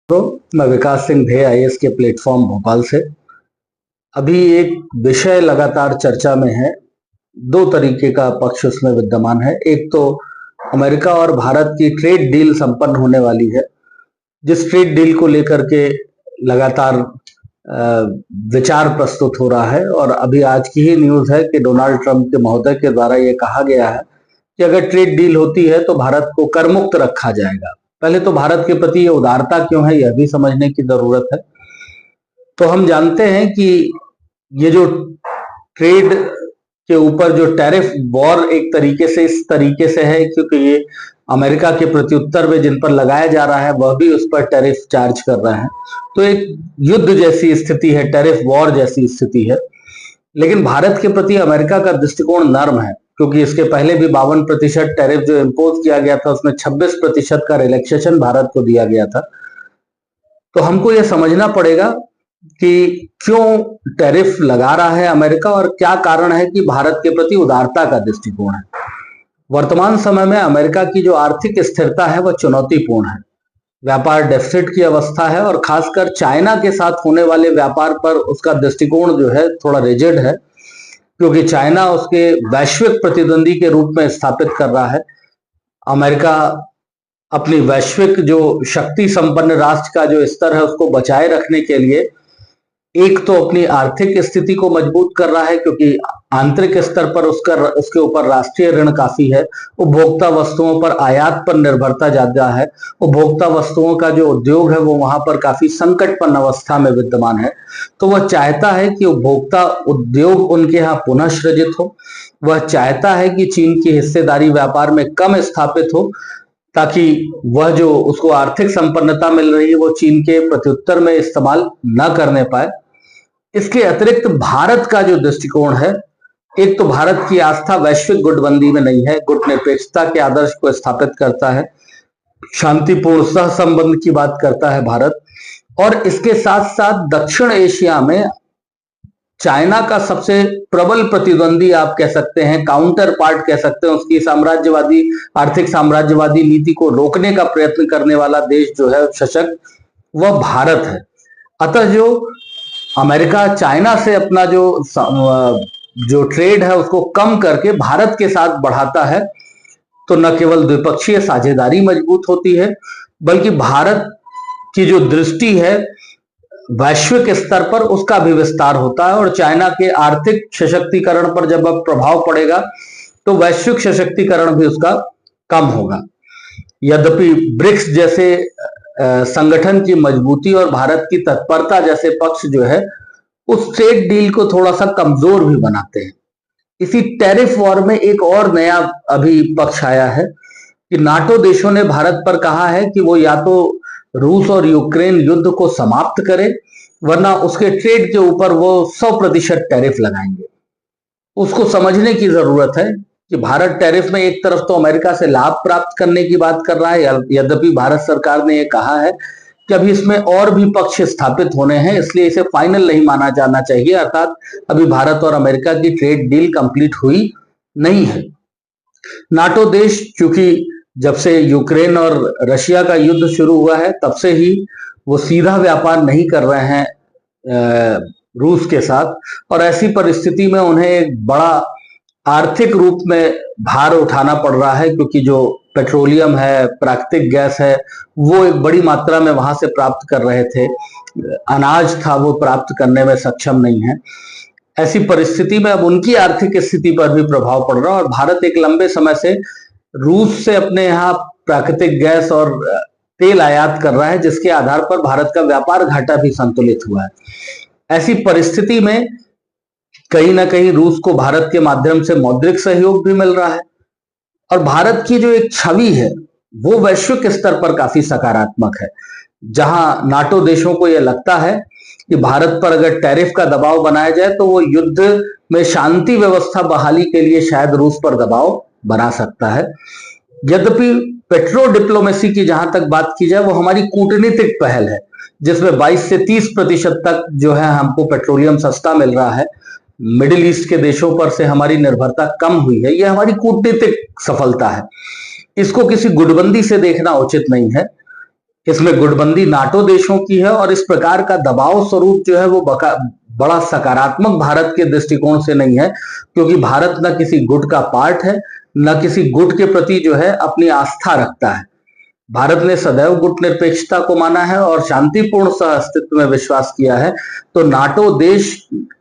मैं विकास सिंह भे आईएएस के प्लेटफॉर्म भोपाल से। अभी एक विषय लगातार चर्चा में है। दो तरीके का पक्ष उसमें विद्यमान है। एक तो अमेरिका और भारत की ट्रेड डील संपन्न होने वाली है, जिस ट्रेड डील को लेकर के लगातार विचार प्रस्तुत हो रहा है। और अभी आज की ही न्यूज है कि डोनाल्ड ट्रंप के महोदय के द्वारा यह कहा गया है कि अगर ट्रेड डील होती है तो भारत को कर मुक्त रखा जाएगा। पहले तो भारत के प्रति ये उदारता क्यों है, यह भी समझने की जरूरत है। तो हम जानते हैं कि ये जो ट्रेड के ऊपर जो टैरिफ वॉर एक तरीके से इस तरीके से है क्योंकि ये अमेरिका के प्रत्युत्तर में जिन पर लगाया जा रहा है वह भी उस पर टैरिफ चार्ज कर रहे हैं। तो एक युद्ध जैसी स्थिति है, टैरिफ वॉर जैसी स्थिति है। लेकिन भारत के प्रति अमेरिका का दृष्टिकोण नर्म है, क्योंकि इसके पहले भी 52% टैरिफ जो इम्पोज किया गया था उसमें 26% का रिलैक्सेशन भारत को दिया गया था। तो हमको यह समझना पड़ेगा कि क्यों टैरिफ लगा रहा है अमेरिका और क्या कारण है कि भारत के प्रति उदारता का दृष्टिकोण है। वर्तमान समय में अमेरिका की जो आर्थिक स्थिरता है वह चुनौतीपूर्ण है। व्यापार डेफिसिट की अवस्था है और खासकर चाइना के साथ होने वाले व्यापार पर उसका दृष्टिकोण जो है थोड़ा रिजिड है, क्योंकि चाइना उसके वैश्विक प्रतिद्वंदी के रूप में स्थापित कर रहा है। अमेरिका अपनी वैश्विक जो शक्ति संपन्न राष्ट्र का जो स्तर है उसको बचाए रखने के लिए एक तो अपनी आर्थिक स्थिति को मजबूत कर रहा है, क्योंकि आंतरिक स्तर पर उसके ऊपर राष्ट्रीय ऋण काफी है। उपभोक्ता वस्तुओं पर आयात पर निर्भरता ज्यादा है। उपभोक्ता वस्तुओं का जो उद्योग है वो वहां पर काफी संकटपूर्ण अवस्था में विद्यमान है। तो वह चाहता है कि उपभोक्ता उद्योग उनके यहाँ पुनः सृजित हो। वह चाहता है कि चीन की हिस्सेदारी व्यापार में कम स्थापित हो, ताकि वह जो उसको आर्थिक संपन्नता मिल रही है वो चीन के प्रत्युत्तर में इस्तेमाल न करने पाए। इसके अतिरिक्त भारत का जो दृष्टिकोण है, एक तो भारत की आस्था वैश्विक गुटबंदी में नहीं है, गुटनिरपेक्षता के आदर्श को स्थापित करता है, शांतिपूर्ण सह संबंध की बात करता है भारत। और इसके साथ साथ दक्षिण एशिया में चाइना का सबसे प्रबल प्रतिद्वंदी आप कह सकते हैं, काउंटर पार्ट कह सकते हैं, उसकी साम्राज्यवादी आर्थिक साम्राज्यवादी नीति को रोकने का प्रयत्न करने वाला देश जो है सशक्त, वह भारत है। अतः जो अमेरिका चाइना से अपना जो ट्रेड है उसको कम करके भारत के साथ बढ़ाता है, तो न केवल द्विपक्षीय साझेदारी मजबूत होती है, बल्कि भारत की जो दृष्टि है वैश्विक स्तर पर उसका भी विस्तार होता है। और चाइना के आर्थिक सशक्तिकरण पर जब अब प्रभाव पड़ेगा तो वैश्विक सशक्तिकरण भी उसका कम होगा। यद्यपि ब्रिक्स जैसे संगठन की मजबूती और भारत की तत्परता जैसे पक्ष जो है उस ट्रेड डील को थोड़ा सा कमजोर भी बनाते हैं। इसी टैरिफ वॉर में एक और नया अभी पक्ष आया है कि नाटो देशों ने भारत पर कहा है कि वो या तो रूस और यूक्रेन युद्ध को समाप्त करे, वरना उसके ट्रेड के ऊपर वो 100% टैरिफ लगाएंगे। उसको समझने की जरूरत है कि भारत टैरिफ में एक तरफ तो अमेरिका से लाभ प्राप्त करने की बात कर रहा है, यद्यपि भारत सरकार ने यह कहा है कि अभी इसमें और भी पक्ष स्थापित होने हैं, इसलिए इसे फाइनल नहीं माना जाना चाहिए। अर्थात अभी भारत और अमेरिका की ट्रेड डील कंप्लीट हुई नहीं है। नाटो देश चूंकि जब से यूक्रेन और रशिया का युद्ध शुरू हुआ है तब से ही वो सीधा व्यापार नहीं कर रहे हैं रूस के साथ, और ऐसी परिस्थिति में उन्हें एक बड़ा आर्थिक रूप में भार उठाना पड़ रहा है, क्योंकि जो पेट्रोलियम है, प्राकृतिक गैस है, वो एक बड़ी मात्रा में वहां से प्राप्त कर रहे थे, अनाज था वो प्राप्त करने में सक्षम नहीं है। ऐसी परिस्थिति में अब उनकी आर्थिक स्थिति पर भी प्रभाव पड़ रहा है। और भारत एक लंबे समय से रूस से अपने यहाँ प्राकृतिक गैस और तेल आयात कर रहा है, जिसके आधार पर भारत का व्यापार घाटा भी संतुलित हुआ है। ऐसी परिस्थिति में कहीं ना कहीं रूस को भारत के माध्यम से मौद्रिक सहयोग भी मिल रहा है, और भारत की जो एक छवि है वो वैश्विक स्तर पर काफी सकारात्मक है। जहां नाटो देशों को यह लगता है कि भारत पर अगर टैरिफ का दबाव बनाया जाए तो वो युद्ध में शांति व्यवस्था बहाली के लिए शायद रूस पर दबाव बना सकता है। यद्यपि पेट्रो डिप्लोमेसी की जहां तक बात की जाए वो हमारी कूटनीतिक पहल है, जिसमें 22 से 30% तक जो है हमको पेट्रोलियम सस्ता मिल रहा है। मिडिल ईस्ट के देशों पर से हमारी निर्भरता कम हुई है, यह हमारी कूटनीतिक सफलता है। इसको किसी गुटबंदी से देखना उचित नहीं है। इसमें गुटबंदी नाटो देशों की है और इस प्रकार का दबाव स्वरूप जो है वो बड़ा सकारात्मक भारत के दृष्टिकोण से नहीं है, क्योंकि भारत न किसी गुट का पार्ट है, न किसी गुट के प्रति जो है अपनी आस्था रखता है। भारत ने सदैव गुट निरपेक्षता को माना है और शांतिपूर्ण सह अस्तित्व में विश्वास किया है। तो नाटो देश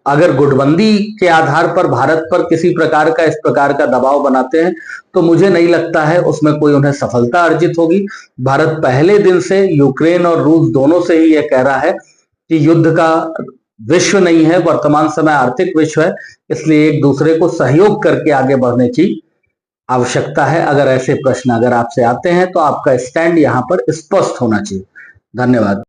अगर गुटबंदी के आधार पर भारत पर किसी प्रकार का इस प्रकार का दबाव बनाते हैं तो मुझे नहीं लगता है उसमें कोई उन्हें सफलता अर्जित होगी। भारत पहले दिन से यूक्रेन और रूस दोनों से ही यह कह रहा है कि युद्ध का विश्व नहीं है, वर्तमान समय आर्थिक विश्व है, इसलिए एक दूसरे को सहयोग करके आगे बढ़ने की आवश्यकता है। अगर ऐसे प्रश्न अगर आपसे आते हैं तो आपका स्टैंड यहाँ पर स्पष्ट होना चाहिए। धन्यवाद।